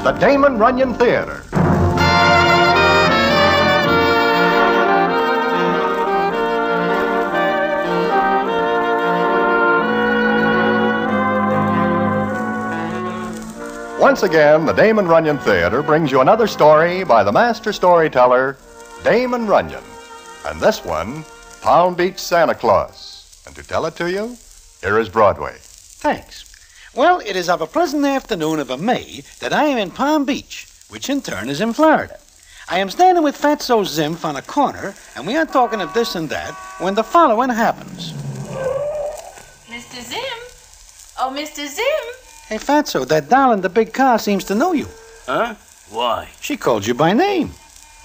the Damon Runyon Theater. Once again, the Damon Runyon Theater brings you another story by the master storyteller, Damon Runyon. And this one, Palm Beach Santa Claus. And to tell it to you, here is Broadway. Thanks. Well, it is of a pleasant afternoon of a May that I am in Palm Beach, which in turn is in Florida. I am standing with Fatso Zimph on a corner, and we are talking of this and that, when the following happens. Mr. Zimph? Oh, Mr. Zimph? Hey, Fatso, that doll in the big car seems to know you. Huh? Why? She called you by name.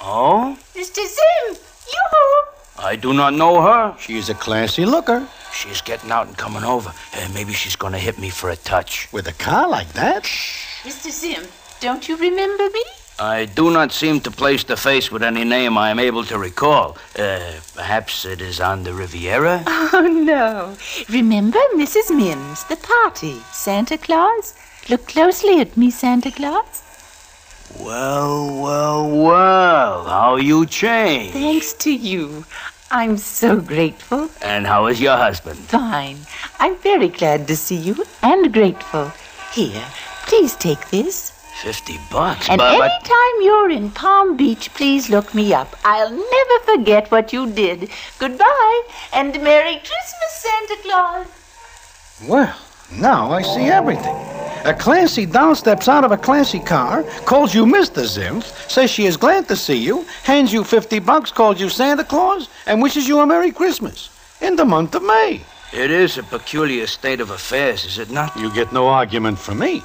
Oh? Mr. Zimph! Yoo-hoo! I do not know her. She is a classy looker. She's getting out and coming over. Maybe she's going to hit me for a touch. With a car like that? Mr. Zimph, don't you remember me? I do not seem to place the face with any name I am able to recall. Perhaps it is on the Riviera? Oh, no. Remember Mrs. Mims, the party, Santa Claus? Look closely at me, Santa Claus. Well, how you changed. Thanks to you. I'm so grateful. And how is your husband? Fine. I'm very glad to see you and grateful. Here, please take this. $50. And anytime you're in Palm Beach, please look me up. I'll never forget what you did. Goodbye, and Merry Christmas, Santa Claus. Well, now I see everything. A classy doll steps out of a classy car, calls you Mr. Zimph, says she is glad to see you, hands you $50, calls you Santa Claus, and wishes you a Merry Christmas in the month of May. It is a peculiar state of affairs, is it not? You get no argument from me.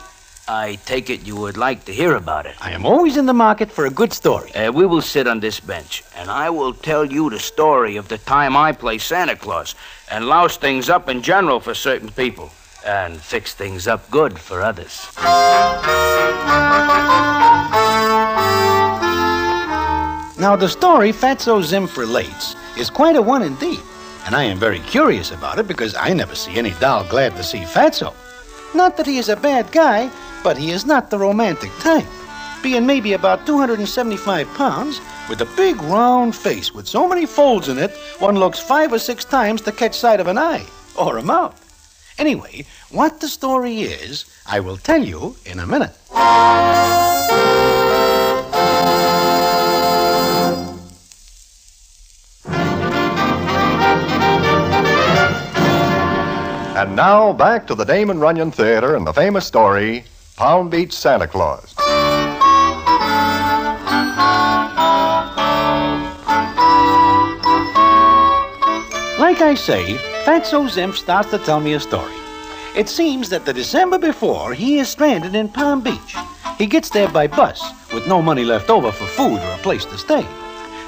I take it you would like to hear about it. I am always in the market for a good story. We will sit on this bench, and I will tell you the story of the time I play Santa Claus and louse things up in general for certain people and fix things up good for others. Now, the story Fatso Zimph relates is quite a one indeed, and I am very curious about it because I never see any doll glad to see Fatso. Not that he is a bad guy, but he is not the romantic type, being maybe about 275 pounds, with a big round face with so many folds in it, one looks 5 or 6 times to catch sight of an eye, or a mouth. Anyway, what the story is, I will tell you in a minute. And now, back to the Damon Runyon Theater and the famous story, Palm Beach Santa Claus. Like I say, Fatso Zimph starts to tell me a story. It seems that the December before, he is stranded in Palm Beach. He gets there by bus, with no money left over for food or a place to stay.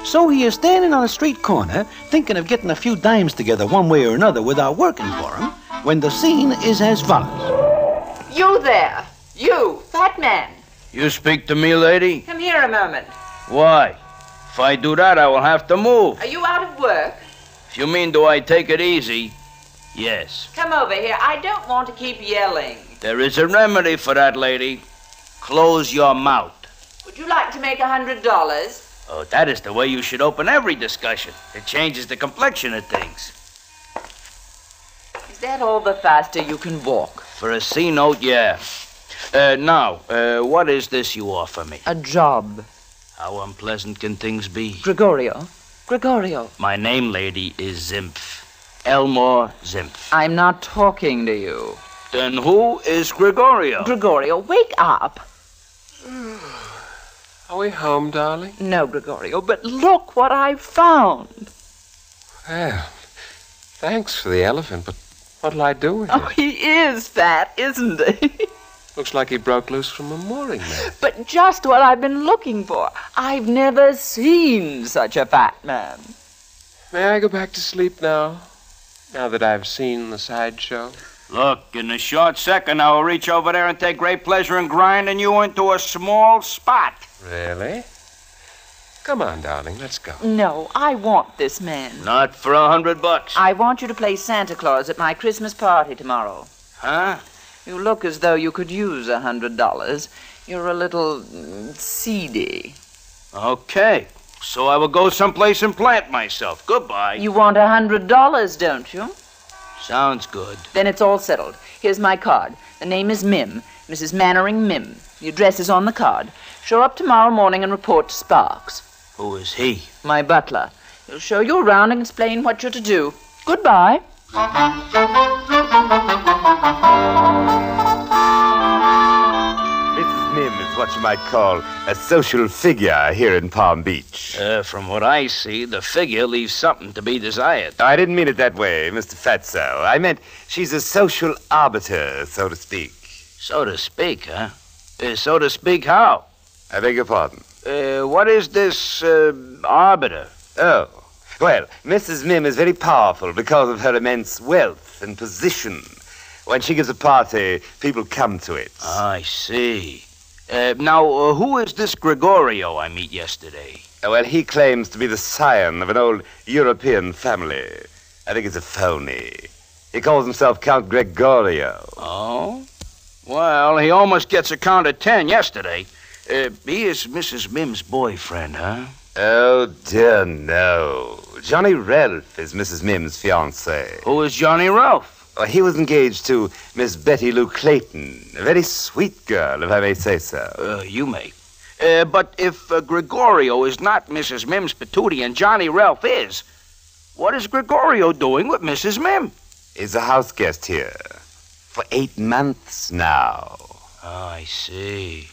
So he is standing on a street corner, thinking of getting a few dimes together one way or another without working for him, when the scene is as follows. You there. You, fat man. You speak to me, lady? Come here a moment. Why? If I do that, I will have to move. Are you out of work? If you mean do I take it easy, yes. Come over here. I don't want to keep yelling. There is a remedy for that, lady. Close your mouth. Would you like to make $100? Oh, that is the way you should open every discussion. It changes the complexion of things. Is that all the faster you can walk? For a C note, yeah. Now, what is this you offer me? A job. How unpleasant can things be? Gregorio. My name, lady, is Zimph. Elmore Zimph. I'm not talking to you. Then who is Gregorio? Gregorio, wake up. Are we home, darling? No, Gregorio, but look what I've found. Well, thanks for the elephant, but what'll I do with Oh, it? he is fat, isn't he? Looks like he broke loose from a mooring man. But just what I've been looking for. I've never seen such a fat man. May I go back to sleep now that I've seen the sideshow? Look, in a short second, I will reach over there and take great pleasure in grinding you into a small spot. Really? Come on, darling, let's go. No, I want this man. Not for $100. I want you to play Santa Claus at my Christmas party tomorrow. Huh? You look as though you could use $100. You're a little seedy. Okay. So I will go someplace and plant myself. Goodbye. You want $100, don't you? Sounds good. Then it's all settled. Here's my card. The name is Mim. Mrs. Mannering Mim. The address is on the card. Show up tomorrow morning and report to Sparks. Who is he? My butler. He'll show you around and explain what you're to do. Goodbye. Mrs. Mim is what you might call a social figure here in Palm Beach. From what I see, the figure leaves something to be desired. I didn't mean it that way, Mr. Fatso. I meant she's a social arbiter, so to speak. So to speak, huh? So to speak, how? I beg your pardon. What is this, arbiter? Oh. Well, Mrs. Mim is very powerful because of her immense wealth and position. When she gives a party, people come to it. I see. Now, who is this Gregorio I meet yesterday? Well, he claims to be the scion of an old European family. I think it's a phony. He calls himself Count Gregorio. Oh? Well, he almost gets a count of 10 yesterday. He is Mrs. Mim's boyfriend, huh? Oh, dear, no. Johnny Ralph is Mrs. Mim's fiancé. Who is Johnny Ralph? Well, he was engaged to Miss Betty Lou Clayton, a very sweet girl, if I may say so. You may. But if Gregorio is not Mrs. Mim's patootie and Johnny Ralph is, what is Gregorio doing with Mrs. Mim? He's a house guest here for 8 months now. Oh, I see.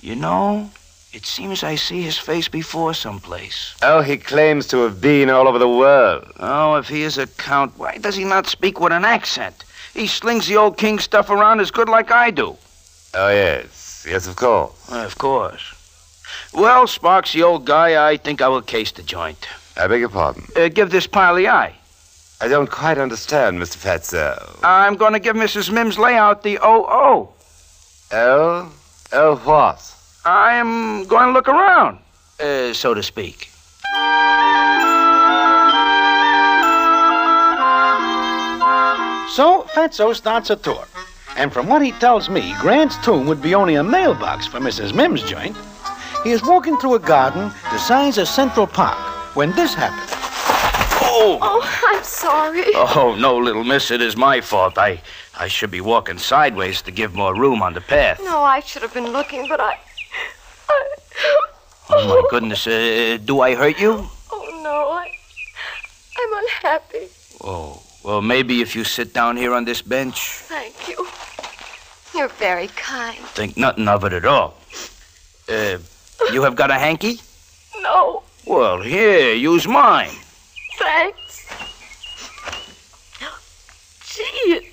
You know, it seems I see his face before someplace. Oh, he claims to have been all over the world. Oh, if he is a count, why does he not speak with an accent? He slings the old king stuff around as good like I do. Oh, yes. Yes, of course. Of course. Well, Sparks, the old guy, I think I will case the joint. I beg your pardon. Give this pile the eye. I don't quite understand, Mr. Fatso. I'm going to give Mrs. Mim's layout the O.O. Oh? Oh, what? I am going to look around, so to speak. So Fatso starts a tour. And from what he tells me, Grant's tomb would be only a mailbox for Mrs. Mim's joint. He is walking through a garden the size of Central Park when this happened. Oh, I'm sorry. Oh, no, little miss, it is my fault. I should be walking sideways to give more room on the path. No, I should have been looking, but I... Oh, my goodness, do I hurt you? Oh, no, I'm unhappy. Oh, well, maybe if you sit down here on this bench. Thank you. You're very kind. Think nothing of it at all. You have got a hanky? No, Well, here, use mine. thanks. Gee,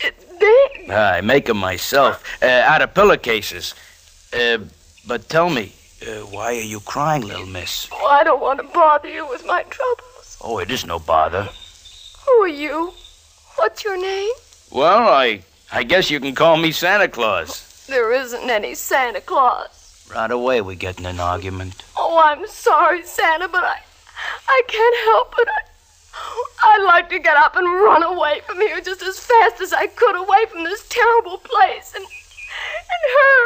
it's big. I make 'em myself, out of pillowcases. But tell me, why are you crying, little miss? Oh, I don't want to bother you with my troubles. Oh, it is no bother. Who are you? What's your name? Well, I guess you can call me Santa Claus. There isn't any Santa Claus. Right away we get in an argument. Oh, I'm sorry, Santa, but I can't help it. I'd like to get up and run away from here just as fast as I could, away from this terrible place, and her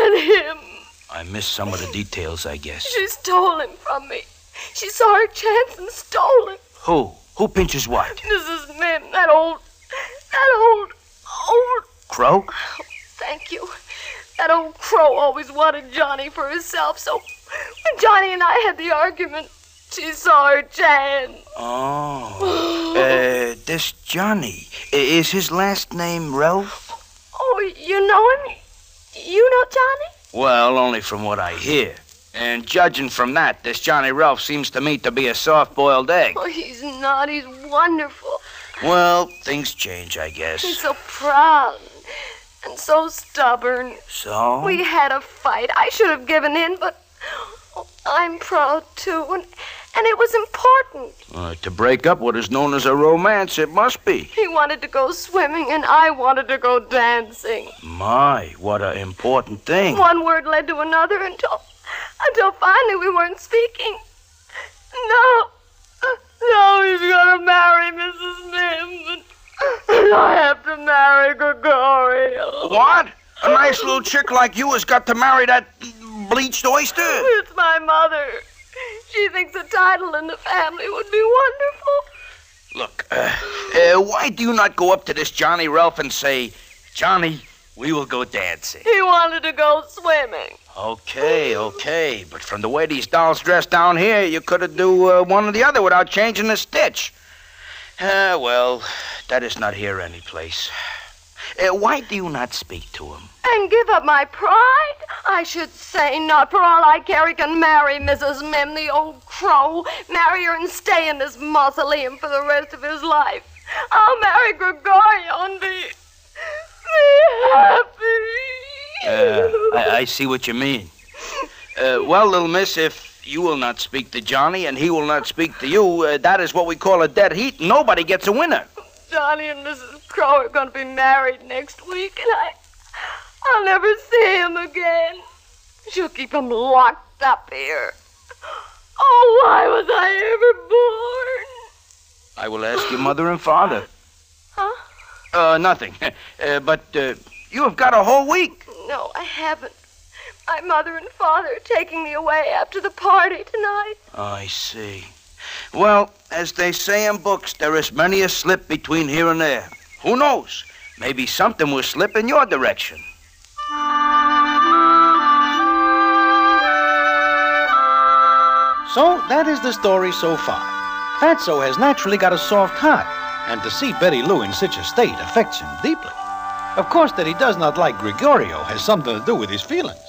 and him. I missed some of the details, I guess. She stole him from me. She saw her chance and stole him. Who? Who pinches what? Mrs. Mim, that old... Crow? Thank you. That old crow always wanted Johnny for herself, so when Johnny and I had the argument, she saw her chance. Oh. This Johnny, is his last name Ralph? Oh, you know him? You know Johnny? Well, only from what I hear. And judging from that, this Johnny Ralph seems to me to be a soft-boiled egg. Oh, he's not. He's wonderful. Well, things change, I guess. He's so proud and so stubborn. So? We had a fight. I should have given in, but I'm proud, too, and it was important. To break up what is known as a romance, it must be. He wanted to go swimming, and I wanted to go dancing. My, what an important thing. One word led to another until finally we weren't speaking. No, he's gonna marry Mrs. Mim, and I have to marry Gregorio. What? A nice little chick like you has got to marry that bleached oyster? It's my mother. She thinks a title in the family would be wonderful. Look, why do you not go up to this Johnny Ralph and say, Johnny, we will go dancing? He wanted to go swimming. Okay. But from the way these dolls dress down here, you could have do one or the other without changing a stitch. Well, that is not here any place. Why do you not speak to him? And give up my pride? I should say not. For all I care, he can marry Mrs. Mim, the old crow. Marry her and stay in this mausoleum for the rest of his life. I'll marry Gregorio and be happy. I see what you mean. Well, little miss, if you will not speak to Johnny and he will not speak to you, that is what we call a dead heat. Nobody gets a winner. Johnny and Mrs. Crow are going to be married next week, and I'll never see him again. She'll keep him locked up here. Oh, why was I ever born? I will ask your mother and father. Huh? Nothing. But you have got a whole week. No, I haven't. My mother and father are taking me away after the party tonight. I see. Well, as they say in books, there is many a slip between here and there. Who knows? Maybe something will slip in your direction. So, that is the story so far. Fatso has naturally got a soft heart, and to see Betty Lou in such a state affects him deeply. Of course, that he does not like Gregorio has something to do with his feelings.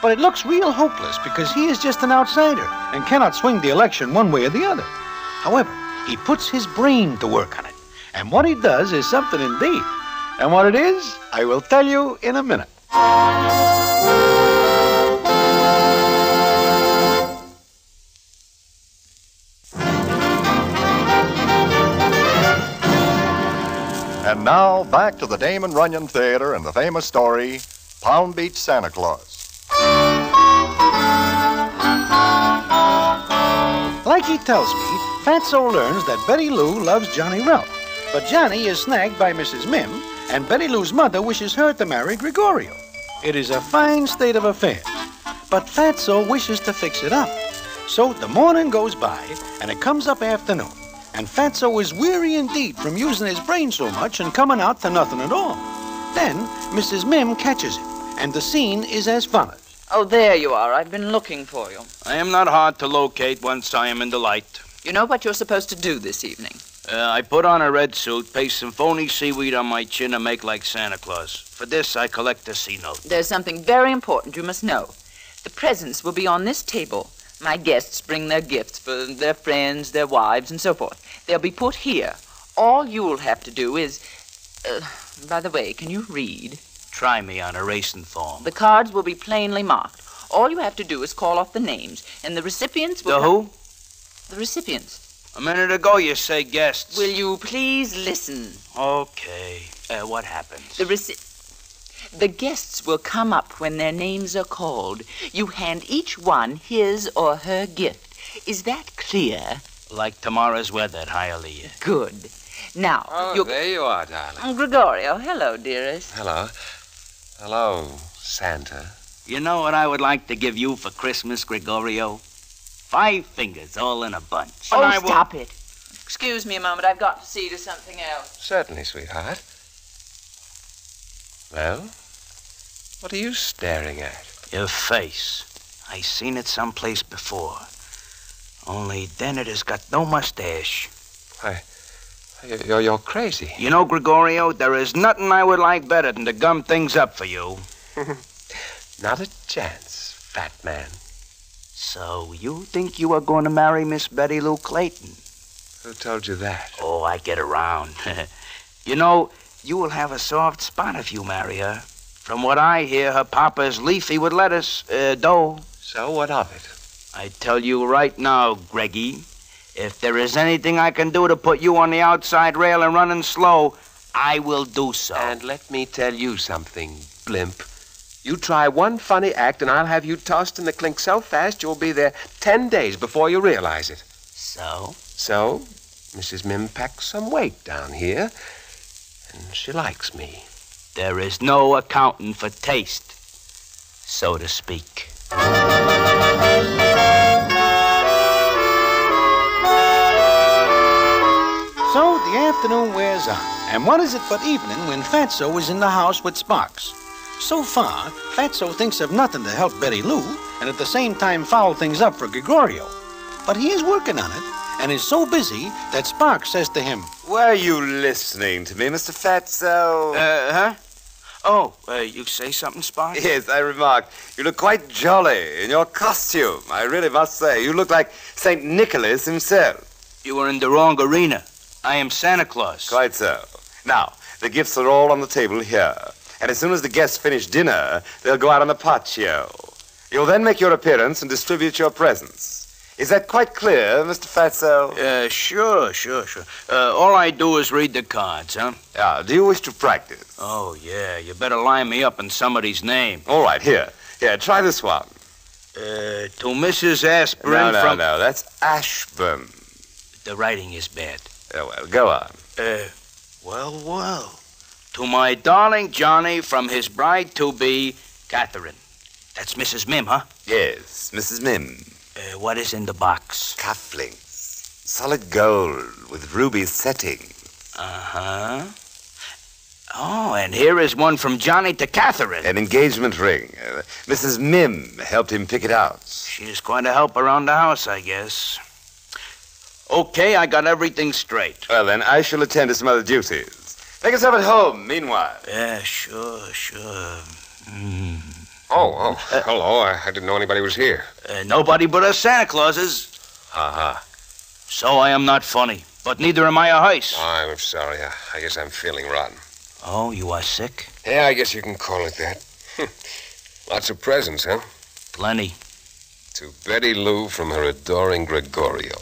But it looks real hopeless because he is just an outsider and cannot swing the election one way or the other. However, he puts his brain to work on it, and what he does is something indeed. And what it is, I will tell you in a minute. And now, back to the Damon Runyon Theater and the famous story, Palm Beach Santa Claus. Like he tells me, Fatso learns that Betty Lou loves Johnny Ralph, but Johnny is snagged by Mrs. Mim, and Betty Lou's mother wishes her to marry Gregorio. It is a fine state of affairs, but Fatso wishes to fix it up. So the morning goes by, and it comes up afternoon, and Fatso is weary indeed from using his brain so much and coming out to nothing at all. Then Mrs. Mim catches him, and the scene is as follows. Oh, there you are. I've been looking for you. I am not hard to locate once I am in the light. You know what you're supposed to do this evening? I put on a red suit, paste some phony seaweed on my chin, and make like Santa Claus. For this, I collect a C-note. There's something very important you must know. The presents will be on this table. My guests bring their gifts for their friends, their wives, and so forth. They'll be put here. All you'll have to do is... by the way, can you read? Try me on a racing form. The cards will be plainly marked. All you have to do is call off the names, and the recipients will... The who? The recipients. A minute ago, you say guests. Will you please listen? Okay. What happens? The guests will come up when their names are called. You hand each one his or her gift. Is that clear? Like tomorrow's weather at Hialeah. Good. Now, there you are, darling. Gregorio, hello, dearest. Hello. Hello, Santa. You know what I would like to give you for Christmas, Gregorio? 5 fingers all in a bunch. Oh, stop it. Excuse me a moment. I've got to see to something else. Certainly, sweetheart. Well, what are you staring at? Your face. I seen it someplace before. Only then it has got no mustache. You're crazy. You know, Gregorio, there is nothing I would like better than to gum things up for you. Not a chance, fat man. So you think you are going to marry Miss Betty Lou Clayton? Who told you that? Oh, I get around. You know, you will have a soft spot if you marry her. From what I hear, her papa is leafy with lettuce, dough. So what of it? I tell you right now, Greggy, if there is anything I can do to put you on the outside rail and running slow, I will do so. And let me tell you something, blimp. You try one funny act and I'll have you tossed in the clink so fast you'll be there 10 days before you realize it. So? So, Mrs. Mim packed some weight down here, and she likes me. There is no accounting for taste, so to speak. So the afternoon wears on, and what is it but evening when Fatso is in the house with Sparks? So far, Fatso thinks of nothing to help Betty Lou, and at the same time foul things up for Gregorio. But he is working on it, and is so busy that Sparks says to him, Were you listening to me, Mr. Fatso? Huh? Oh, you say something, Sparks? Yes, I remarked. You look quite jolly in your costume. I really must say, you look like St. Nicholas himself. You were in the wrong arena. I am Santa Claus. Quite so. Now, the gifts are all on the table here. And as soon as the guests finish dinner, they'll go out on the patio. You'll then make your appearance and distribute your presents. Is that quite clear, Mr. Fatso? Sure. All I do is read the cards, huh? Yeah, do you wish to practice? Oh, yeah. You better line me up in somebody's name. All right, here, try this one. To Mrs. Aspirin from... No, that's Ashburn. The writing is bad. Oh, well, go on. Well. To my darling Johnny from his bride-to-be, Catherine. That's Mrs. Mim, huh? Yes, Mrs. Mim. What is in the box? Cufflinks. Solid gold with ruby settings. Uh-huh. Oh, and here is one from Johnny to Catherine. An engagement ring. Mrs. Mim helped him pick it out. She's going to help around the house, I guess. Okay, I got everything straight. Well, then, I shall attend to some other duties. Make yourself at home, meanwhile. Yeah, sure. Oh, hello. I didn't know anybody was here. Nobody but us Santa Clauses. So I am not funny, but neither am I a heist. I'm sorry. I guess I'm feeling rotten. Oh, you are sick? Yeah, I guess you can call it that. Lots of presents, huh? Plenty. To Betty Lou from her adoring Gregorio.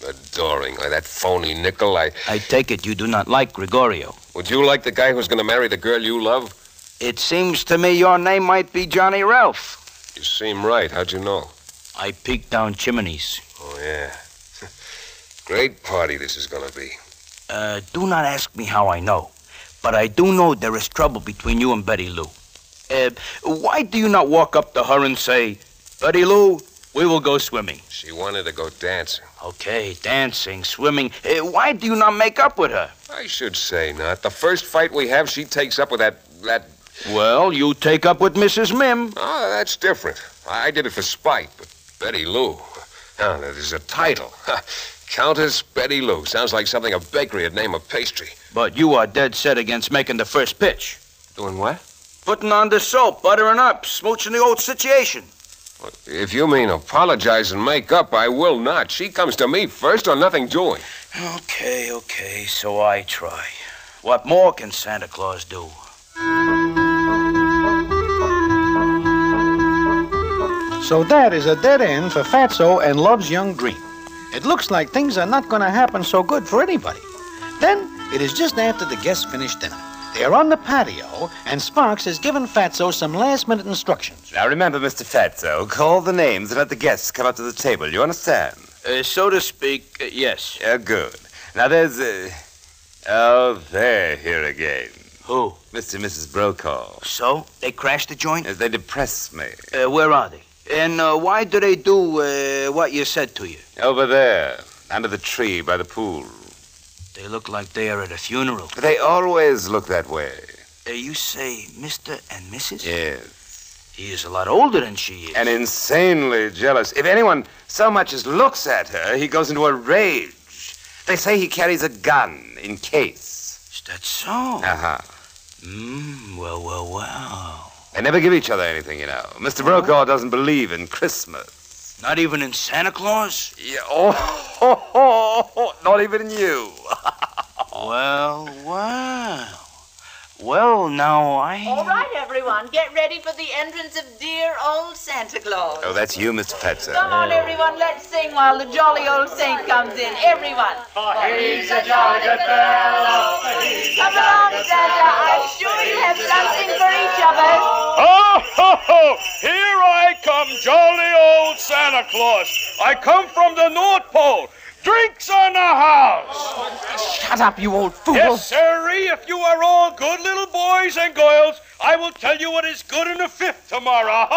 Adoring. Like that phony nickel, I take it you do not like Gregorio. Would you like the guy who's going to marry the girl you love? It seems to me your name might be Johnny Ralph. You seem right. How'd you know? I peeked down chimneys. Oh, yeah. Great party this is going to be. Do not ask me how I know. But I do know there is trouble between you and Betty Lou. Why do you not walk up to her and say, Betty Lou, we will go swimming? She wanted to go dancing. Okay, dancing, swimming. Why do you not make up with her? I should say not. The first fight we have, she takes up with that... Well, you take up with Mrs. Mim. Oh, that's different. I did it for spite, but Betty Lou... Now, there's a title. Countess Betty Lou. Sounds like something a bakery would name a pastry. But you are dead set against making the first pitch. Doing what? Putting on the soap, buttering up, smooching the old situation. Well, if you mean apologize and make up, I will not. She comes to me first or nothing doing. Okay, so I try. What more can Santa Claus do? So that is a dead end for Fatso and Love's young dream. It looks like things are not going to happen so good for anybody. Then it is just after the guests finish dinner. They are on the patio, and Sparks has given Fatso some last-minute instructions. Now remember, Mr. Fatso, call the names and let the guests come up to the table. You understand? So to speak, yes. Good. Now there's, Oh, they're here again. Who? Mr. and Mrs. Brokaw. So? They crashed the joint? They depress me. Where are they? And why do they do what you said to you? Over there, under the tree by the pool. They look like they are at a funeral. They always look that way. You say Mr. and Mrs.? Yes. He is a lot older than she is. And insanely jealous. If anyone so much as looks at her, he goes into a rage. They say he carries a gun in case. Is that so? Uh-huh. Well. They never give each other anything, you know. Mr. Brokaw doesn't believe in Christmas. Not even in Santa Claus? Yeah, not even in you. Well, now I... All right, everyone, get ready for the entrance of dear old Santa Claus. Oh, that's you, Mr. Fatso. Come on, everyone, let's sing while the jolly old saint comes in. Everyone. He's a jolly good fellow. Come along, Santa. I'm sure you have something for each of us. Oh, here I come, jolly old Santa Claus. I come from the North Pole. Drinks on the house. Shut Shut up, you old fool. Yes, sirree. If you are all good little boys and girls, I will tell you what is good in the fifth tomorrow.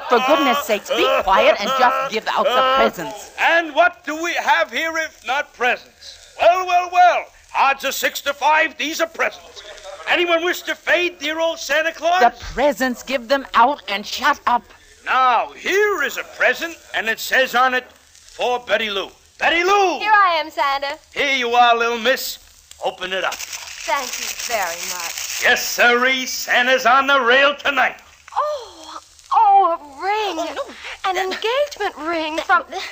For goodness sakes, be quiet and just give out the presents. And what do we have here if not presents? Well. Odds are 6 to 5. These are presents. Anyone wish to fade, dear old Santa Claus? The presents, give them out and shut up. Now, here is a present, and it says on it, for Betty Lou. Betty Lou! Here I am, Santa. Here you are, little miss. Open it up. Thank you very much. Yes, sirree. Santa's on the rail tonight. Oh, a ring. Oh, no. An engagement ring from... Johnny!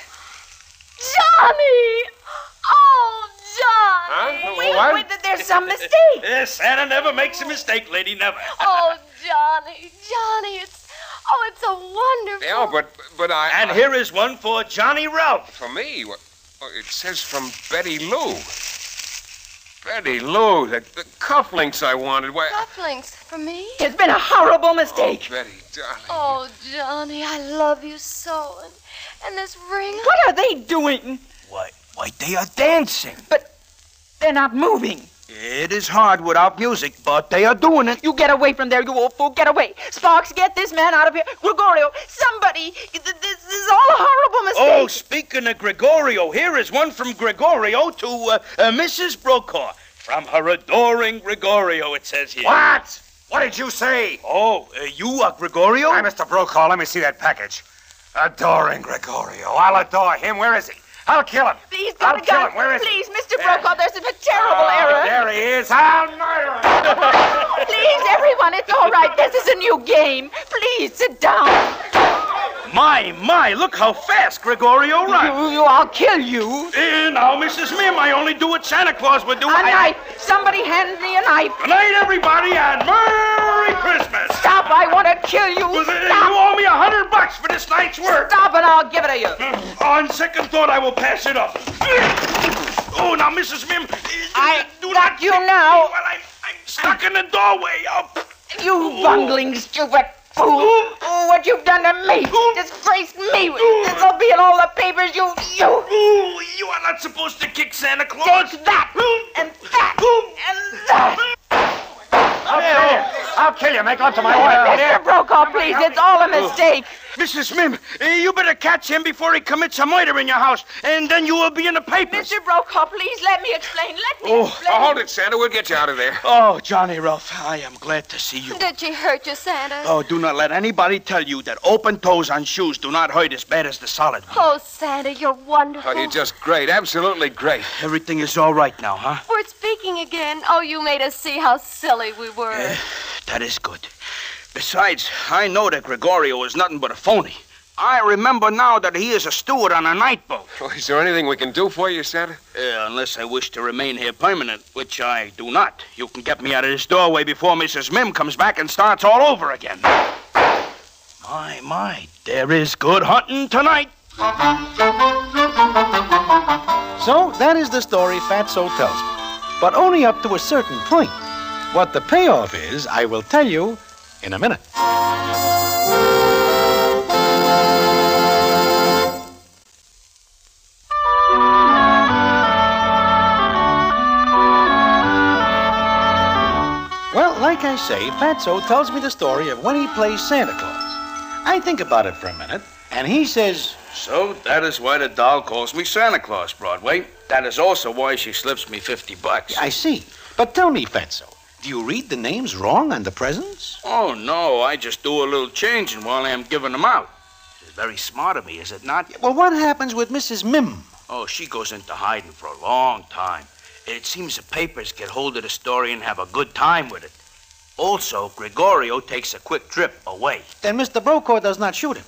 Oh, Johnny! Huh? Wait, there's some mistake. Yes, Santa never makes a mistake, lady, never. Oh, Johnny, it's so wonderful. Yeah, but I... And here is one for Johnny Ralph. For me? What? Oh, it says from Betty Lou. Betty Lou, the cufflinks I wanted. Why... Cufflinks for me? It's been a horrible mistake. Oh, Betty, darling. Oh, Johnny, I love you so. And this ring... What are they doing? Why, they are dancing. But they're not moving. It is hard without music, but they are doing it. You get away from there, you old fool. Get away. Sparks, get this man out of here. Gregorio, somebody. This is all a horrible mistake. Oh, speaking of Gregorio, here is one from Gregorio to Mrs. Brokaw. From her adoring Gregorio, it says here. What? What did you say? Oh, you are Gregorio? Hi, Mr. Brokaw. Let me see that package. Adoring Gregorio. I'll adore him. Where is he? I'll kill him. Please, I'll don't kill him. Where is he? Please, Mr. Brokaw, there's a terrible error. There he is. I'll murder him. Please, everyone, it's all right. This is a new game. Please, sit down. My, look how fast Gregorio runs. I'll kill you. Now, Mrs. Mim, I only do what Santa Claus would do. A knife. Somebody hand me a knife. Good night, everybody, and Merry Christmas. Stop, I want to kill you. You Stop. owe me $100 for this night's work. Stop and I'll give it to you. On second thought, I will pass it up. Oh, now, Mrs. Mim, I do got not you kick me now. while I'm stuck in the doorway. You bungling, stupid fool. Oh, what you've done to me. Disgraced me. This'll be in all the papers. You. Ooh, you are not supposed to kick Santa Claus. Take that. And that. And that. I'll kill you. Make love to my wife. Mr. Brokaw, please. It's all a mistake. Mrs. Mim, you better catch him before he commits a murder in your house, and then you will be in the papers. Mr. Brokaw, please let me explain. Hold it, Santa. We'll get you out of there. Oh, Johnny Ralph, I am glad to see you. Did she hurt you, Santa? Oh, do not let anybody tell you that open toes on shoes do not hurt as bad as the solid one. Oh, Santa, you're wonderful. Oh, you're just great. Absolutely great. Everything is all right now, huh? We're speaking again. Oh, you made us see how silly we were. That is good. Besides, I know that Gregorio is nothing but a phony. I remember now that he is a steward on a night boat. Oh, is there anything we can do for you, Santa? Unless I wish to remain here permanent, which I do not. You can get me out of this doorway before Mrs. Mim comes back and starts all over again. My, there is good hunting tonight. So that is the story Fatso tells me, but only up to a certain point. What the payoff is, I will tell you in a minute. Well, like I say, Fatso tells me the story of when he plays Santa Claus. I think about it for a minute, and he says... So that is why the doll calls me Santa Claus, Broadway. That is also why she slips me $50. I see. But tell me, Fatso, do you read the names wrong on the presents? Oh, no, I just do a little changing while I am giving them out. It's very smart of me, is it not? Well, what happens with Mrs. Mim? Oh, she goes into hiding for a long time. It seems the papers get hold of the story and have a good time with it. Also, Gregorio takes a quick trip away. Then Mr. Brokaw does not shoot him.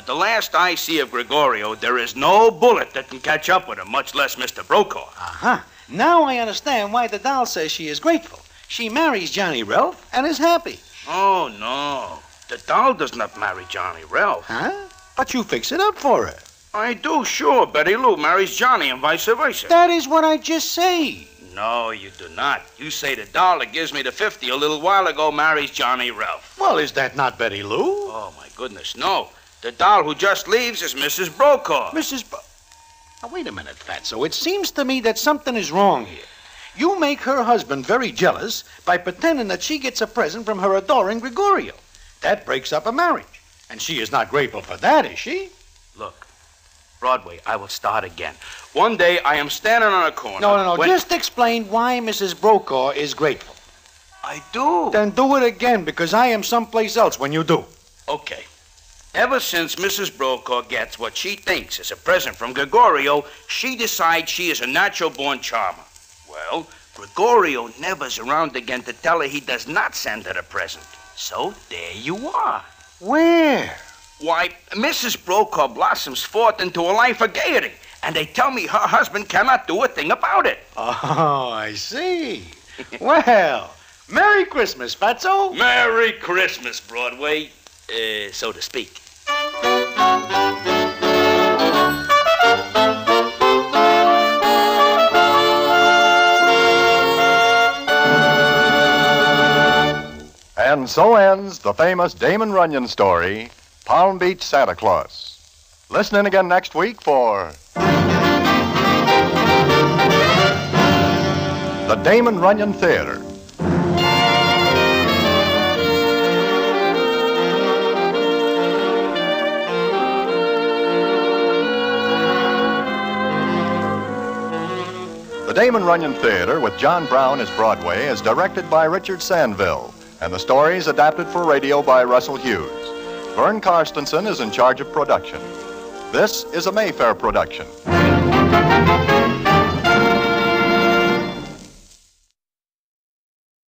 The last I see of Gregorio, there is no bullet that can catch up with him, much less Mr. Brokaw. Uh-huh. Now I understand why the doll says she is grateful. She marries Johnny Ralph and is happy. Oh, no. The doll does not marry Johnny Ralph. Huh? But you fix it up for her. I do, sure. Betty Lou marries Johnny and vice versa. That is what I just say. No, you do not. You say the doll that gives me the 50 a little while ago marries Johnny Ralph. Well, is that not Betty Lou? Oh, my goodness, no. The doll who just leaves is Mrs. Brokaw. Now, wait a minute, Fatso. It seems to me that something is wrong here. You make her husband very jealous by pretending that she gets a present from her adoring Gregorio. That breaks up a marriage. And she is not grateful for that, is she? Look, Broadway, I will start again. One day I am standing on a corner. No. when- Just explain why Mrs. Brokaw is grateful. I do. Then do it again, because I am someplace else when you do. Okay. Ever since Mrs. Brokaw gets what she thinks is a present from Gregorio, she decides she is a natural-born charmer. Well, Gregorio never's around again to tell her he does not send her a present. So there you are. Where? Why, Mrs. Brokaw blossoms forth into a life of gaiety, and they tell me her husband cannot do a thing about it. Oh, I see. Well, Merry Christmas, Fatso. Merry Christmas, Broadway, so to speak. And so ends the famous Damon Runyon story, Palm Beach Santa Claus. Listen in again next week for the Damon Runyon Theater. The Damon Runyon Theater with John Brown as Broadway is directed by Richard Sandville, and the story is adapted for radio by Russell Hughes. Vern Karstensen is in charge of production. This is a Mayfair production.